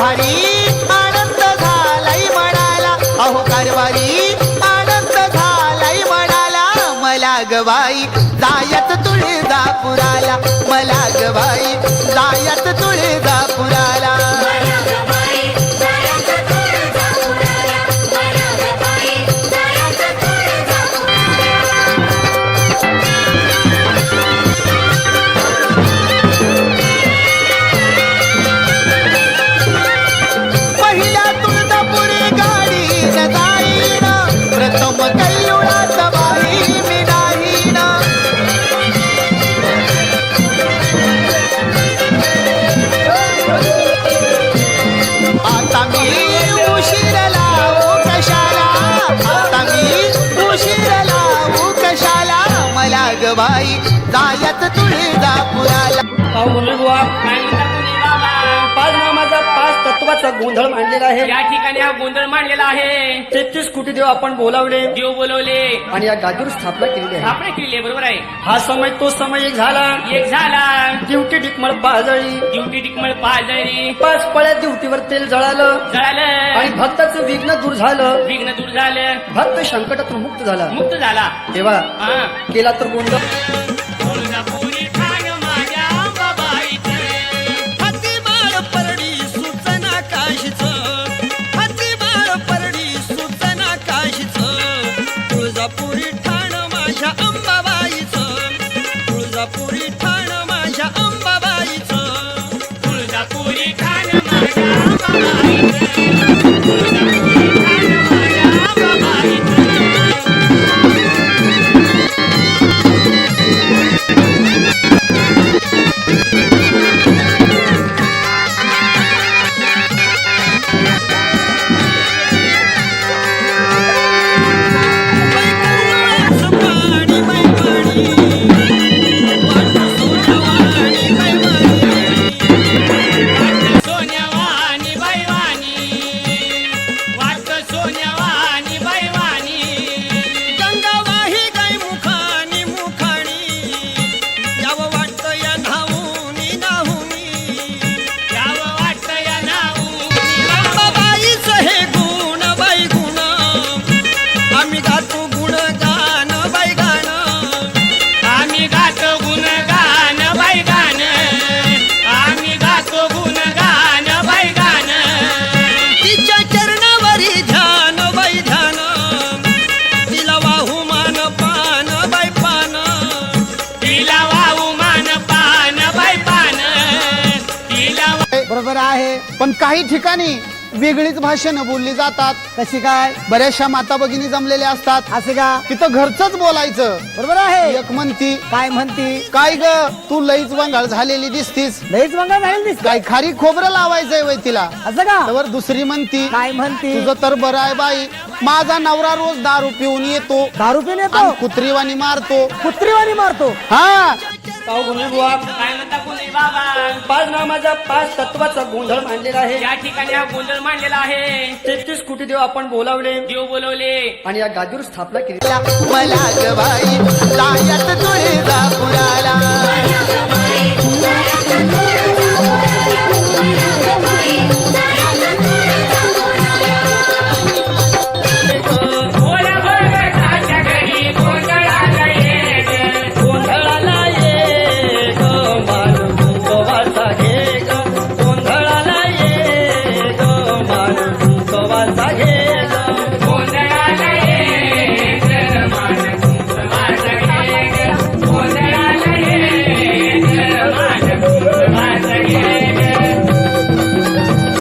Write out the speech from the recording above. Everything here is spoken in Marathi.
कारभारी आनंद झालाय म्हणाला, अहो कारभारी आनंद झालाय म्हणाला, मला ग बाई जायत तुळजापुराला, मला ग बाई जायत तुळजापुराला. बाई जायत तुळजापुराला. पाच नामाचा पाच तत्वाचा गोंधळ मांडलेला आहे. या ठिकाणी हा गोंधळ मांडलेला आहे. 33 कोटी देव आपण बोलावले, देव बोलवले आणि या गादीवर स्थापना केलेली आहे. आपण केली बरोबर आहे. हा समय तो समय एक झाला. ड्युटी डिकमळ पाजळी, ड्युटी टिकमळ पाजळी, 5 पळ्या ड्युटीवर तेल जळालं जळालं, आणि भक्ताचं विघ्न दूर झालं. विघ्न दूर झालं, भक्त संकटातून मुक्त झाला. मुक्त झाला. तेव्हा हा केला तर गोंधळ. तुळजापुरी ठाण माझ्या अंबाबाईचे, हाती बाळ परडी सुचना काशीच, हाती बाळ परडी सुचना काशीच, तुळजापुरी ठाण माझ्या अंबाबाईचं, तुळजापुरी ठाण माझ्या अंबाबाईचं, तुळजापुरी ठाण माझ्या अंबाबाईचे, तुळजापुरी ठाण माझ्या अंबाबाईचे. बरोबर आहे, पण काही ठिकाणी वेगळीच भाषेनं बोलली जातात. कशी काय? बऱ्याचशा माता भगिनी जमलेल्या असतात. असे का? तिथं घरचंच बोलायचं. बरोबर आहे. एक म्हणती काय म्हणती? काय ग तू लईच वंगाळ झालेली दिसतीस, लईच मंगळ झाली दिसते. काय खारी खोबरं लावायचंय वय तिला. असं का? त्यावर दुसरी म्हणती काय म्हणती? तुझं तर बरं आहे बाई, माझा नवरा रोज दारू पिऊन येतो, दारू पिऊन येतो, आणि कुत्रीवाणी मारतो. कुत्रीवाणी मारतो. हा पाव गुन्हे बुवा, काय म्हणता कोणी बाबा? 5 नामाचा 5 तत्वाचा गोंधळ मांडलेला आहे. या ठिकाणी हा गोंधळ मांडलेला आहे. 33 कोटी देव आपण बोलावले, देव बोलवले, आणि या गादीवर स्थापना केली. मला ग बाई जायत तुळजापुराला.